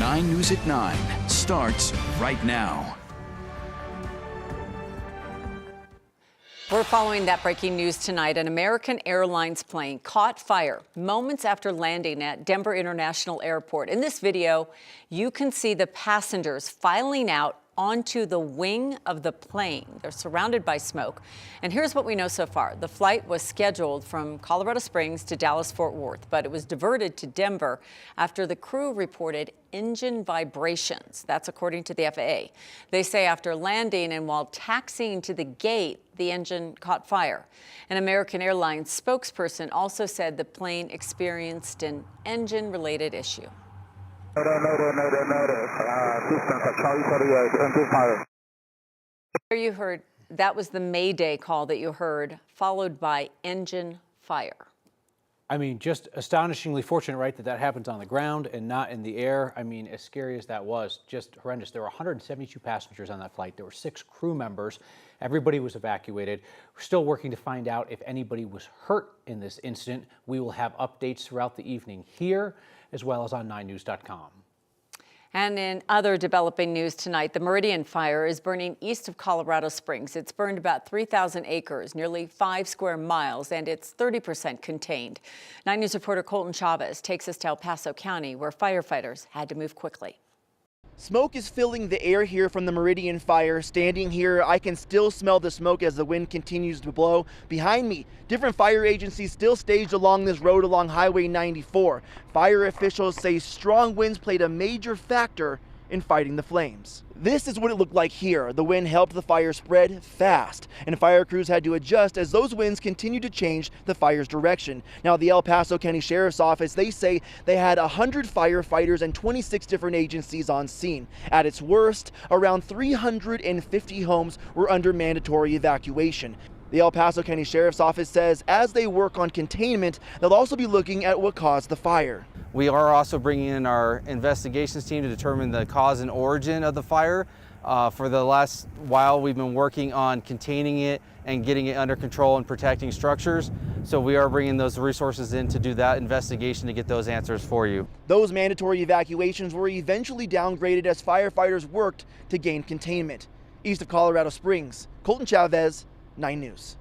9 News at 9 starts right now. We're following that breaking news tonight. An American Airlines plane caught fire moments after landing at Denver International Airport. In this video, you can see the passengers filing out onto the wing of the plane. They're surrounded by smoke. And here's what we know so far. The flight was scheduled from Colorado Springs to Dallas-Fort Worth, but it was diverted to Denver after the crew reported engine vibrations. That's according to the FAA. They say after landing and while taxiing to the gate, the engine caught fire. An American Airlines spokesperson also said the plane experienced an engine-related issue. You heard that was the Mayday call that you heard, followed by engine fire. I mean, just astonishingly fortunate, right, that happens on the ground and not in the air. I mean, as scary as that was, just horrendous. There were 172 passengers on that flight. There were 6 crew members. Everybody was evacuated. We're still working to find out if anybody was hurt in this incident. We will have updates throughout the evening here, as well as on 9news.com. And in other developing news tonight, the Meridian fire is burning east of Colorado Springs. It's burned about 3,000 acres, nearly 5 square miles, and it's 30% contained. 9 News reporter Colton Chavez takes us to El Paso County, where firefighters had to move quickly. Smoke is filling the air here from the Meridian fire. Standing here, I can still smell the smoke as the wind continues to blow. Behind me, different fire agencies still staged along this road along Highway 94. Fire officials say strong winds played a major factor in fighting the flames. This is what it looked like here. The wind helped the fire spread fast, and fire crews had to adjust as those winds continued to change the fire's direction. Now, the El Paso County Sheriff's Office, they say they had 100 firefighters and 26 different agencies on scene. At its worst, around 350 homes were under mandatory evacuation. The El Paso County Sheriff's Office says as they work on containment, they'll also be looking at what caused the fire. We are also bringing in our investigations team to determine the cause and origin of the fire. For the last while, we've been working on containing it and getting it under control and protecting structures. So we are bringing those resources in to do that investigation to get those answers for you. Those mandatory evacuations were eventually downgraded as firefighters worked to gain containment. East of Colorado Springs, Colton Chavez, 9 News.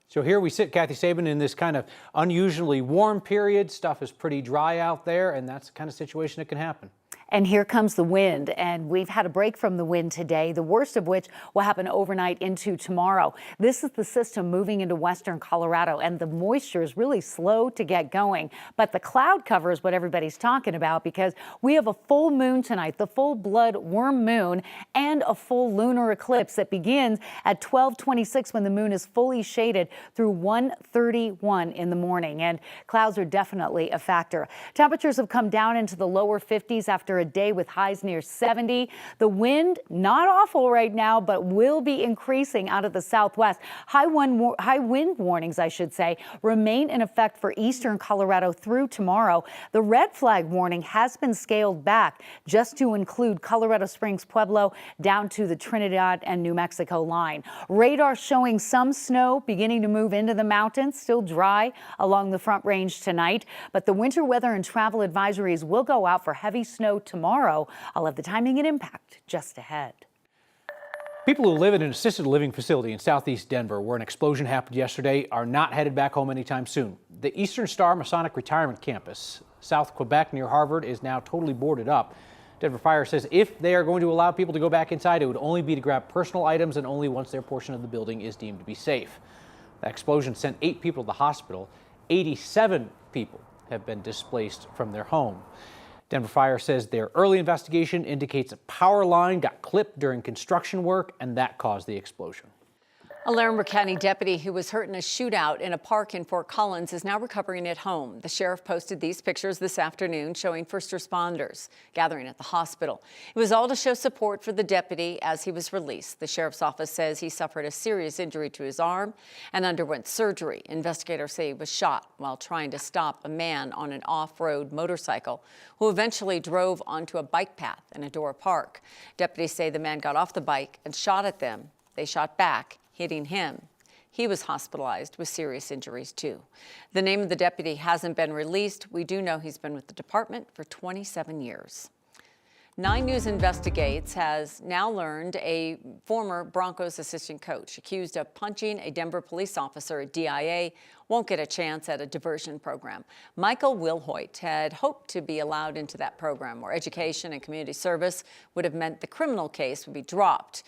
So here we sit, Kathy Sabin, in this kind of unusually warm period. Stuff is pretty dry out there, and that's the kind of situation that can happen. And here comes the wind, and we've had a break from the wind today, the worst of which will happen overnight into tomorrow. This is the system moving into western Colorado, and the moisture is really slow to get going. But the cloud cover is what everybody's talking about, because we have a full moon tonight, the full blood worm moon, and a full lunar eclipse that begins at 12:26 when the moon is fully shaded through 1:31 in the morning. And clouds are definitely a factor. Temperatures have come down into the lower 50s after a day with highs near 70. The wind, not awful right now, but will be increasing out of the southwest. High wind warnings, I should say, remain in effect for eastern Colorado through tomorrow. The red flag warning has been scaled back just to include Colorado Springs, Pueblo, down to the Trinidad and New Mexico line. Radar showing some snow beginning to move into the mountains, still dry along the Front Range tonight, but the winter weather and travel advisories will go out for heavy snow tomorrow. I'll have the timing and impact just ahead. People who live in an assisted living facility in southeast Denver, where an explosion happened yesterday, are not headed back home anytime soon. The Eastern Star Masonic Retirement Campus, South Quebec near Harvard, is now totally boarded up. Denver Fire says if they are going to allow people to go back inside, it would only be to grab personal items and only once their portion of the building is deemed to be safe. The explosion sent 8 people to the hospital. 87 people have been displaced from their home. Denver Fire says their early investigation indicates a power line got clipped during construction work, and that caused the explosion. A Larimer County deputy who was hurt in a shootout in a park in Fort Collins is now recovering at home. The sheriff posted these pictures this afternoon showing first responders gathering at the hospital. It was all to show support for the deputy as he was released. The sheriff's office says he suffered a serious injury to his arm and underwent surgery. Investigators say he was shot while trying to stop a man on an off-road motorcycle who eventually drove onto a bike path in Adora Park. Deputies say the man got off the bike and shot at them. They shot back, hitting him. He was hospitalized with serious injuries, too. The name of the deputy hasn't been released. We do know he's been with the department for 27 years. 9 News Investigates has now learned a former Broncos assistant coach accused of punching a Denver police officer at DIA won't get a chance at a diversion program. Michael Wilhoit had hoped to be allowed into that program, where education and community service would have meant the criminal case would be dropped.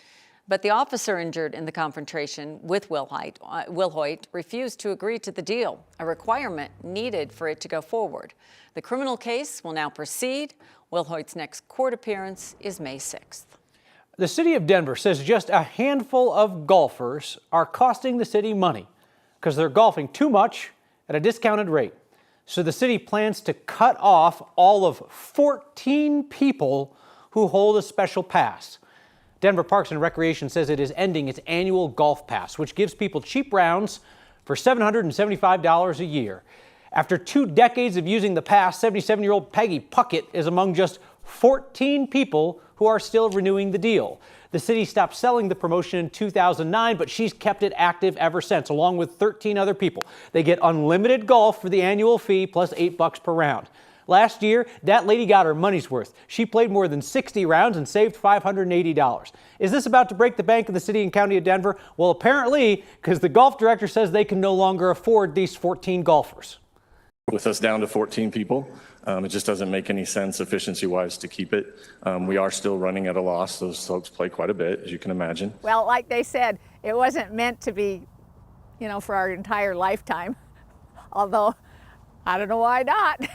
But the officer injured in the confrontation with Wilhoit refused to agree to the deal, a requirement needed for it to go forward. The criminal case will now proceed. Wilhoit's next court appearance is May 6th. The city of Denver says just a handful of golfers are costing the city money because they're golfing too much at a discounted rate. So the city plans to cut off all of 14 people who hold a special pass. Denver Parks and Recreation says it is ending its annual golf pass, which gives people cheap rounds for $775 a year. After 2 decades of using the pass, 77-year-old Peggy Puckett is among just 14 people who are still renewing the deal. The city stopped selling the promotion in 2009, but she's kept it active ever since, along with 13 other people. They get unlimited golf for the annual fee plus $8 per round. Last year, that lady got her money's worth. She played more than 60 rounds and saved $580. Is this about to break the bank of the city and county of Denver? Well, apparently, because the golf director says they can no longer afford these 14 golfers. With us down to 14 people, it just doesn't make any sense efficiency-wise to keep it. We are still running at a loss. Those folks play quite a bit, as you can imagine. Well, like they said, it wasn't meant to be, for our entire lifetime. Although, I don't know why not.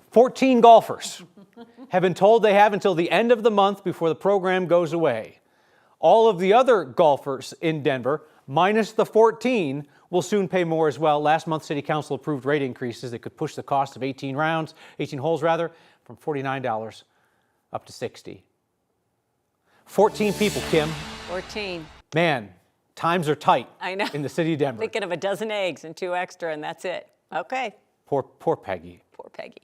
14 golfers have been told they have until the end of the month before the program goes away. All of the other golfers in Denver, minus the 14, will soon pay more as well. Last month, City Council approved rate increases that could push the cost of 18 holes from $49 up to $60. 14 people, Kim. 14. Man, times are tight. I know. In the city of Denver. Thinking of a dozen eggs and 2 extra, and that's it. Okay. Poor Peggy. Poor Peggy.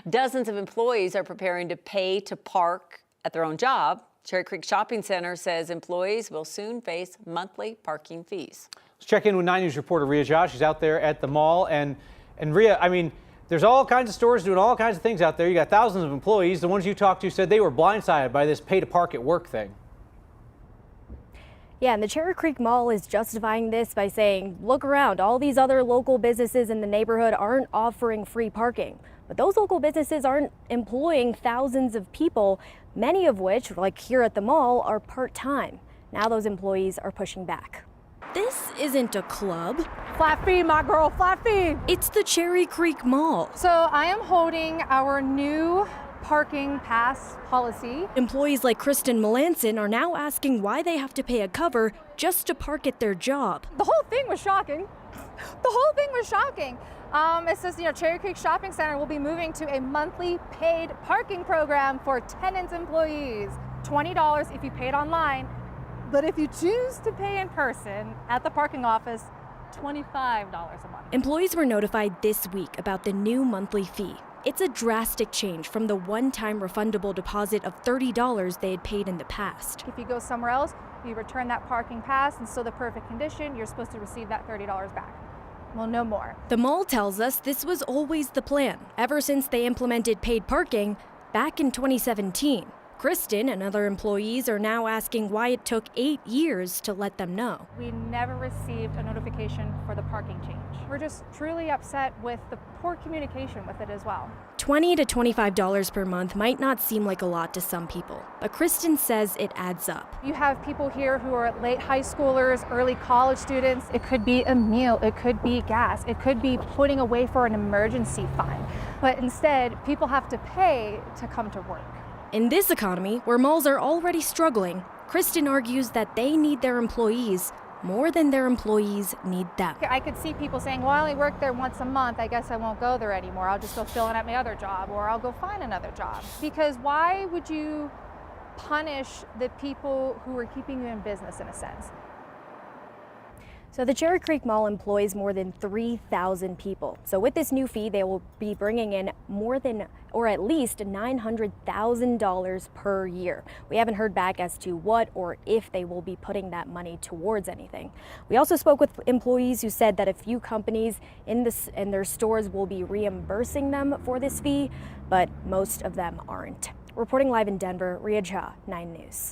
Dozens of employees are preparing to pay to park at their own job. Cherry Creek Shopping Center says employees will soon face monthly parking fees. Let's check in with 9 News reporter Rhea Josh. She's out there at the mall. And Rhea, I mean, there's all kinds of stores doing all kinds of things out there. You got thousands of employees. The ones you talked to said they were blindsided by this pay to park at work thing. Yeah, and the Cherry Creek Mall is justifying this by saying, look around, all these other local businesses in the neighborhood aren't offering free parking. But those local businesses aren't employing thousands of people, many of which, like here at the mall, are part-time. Now those employees are pushing back. This isn't a club. Flat fee, my girl, flat fee. It's the Cherry Creek Mall. So I am holding our new parking pass policy. Employees like Kristen Melanson are now asking why they have to pay a cover just to park at their job. The whole thing was shocking. The whole thing was shocking. It says, Cherry Creek Shopping Center will be moving to a monthly paid parking program for tenants employees. $20 if you paid online, but if you choose to pay in person at the parking office, $25 a month. Employees were notified this week about the new monthly fee. It's a drastic change from the one-time refundable deposit of $30 they had paid in the past. If you go somewhere else, you return that parking pass in still the perfect condition, you're supposed to receive that $30 back. Well, no more. The mall tells us this was always the plan, ever since they implemented paid parking back in 2017. Kristen and other employees are now asking why it took 8 years to let them know. We never received a notification for the parking change. We're just truly upset with the poor communication with it as well. $20 to $25 per month might not seem like a lot to some people, but Kristen says it adds up. You have people here who are late high schoolers, early college students. It could be a meal, it could be gas, it could be putting away for an emergency fund. But instead, people have to pay to come to work. In this economy, where malls are already struggling, Kristen argues that they need their employees more than their employees need them. I could see people saying, well, I only work there once a month. I guess I won't go there anymore. I'll just go fill in at my other job, or I'll go find another job. Because why would you punish the people who are keeping you in business in a sense? So the Cherry Creek Mall employs more than 3,000 people. So with this new fee, they will be bringing in more than, or at least $900,000 per year. We haven't heard back as to what or if they will be putting that money towards anything. We also spoke with employees who said that a few companies in their stores will be reimbursing them for this fee, but most of them aren't. Reporting live in Denver, Ria Jha, 9 News.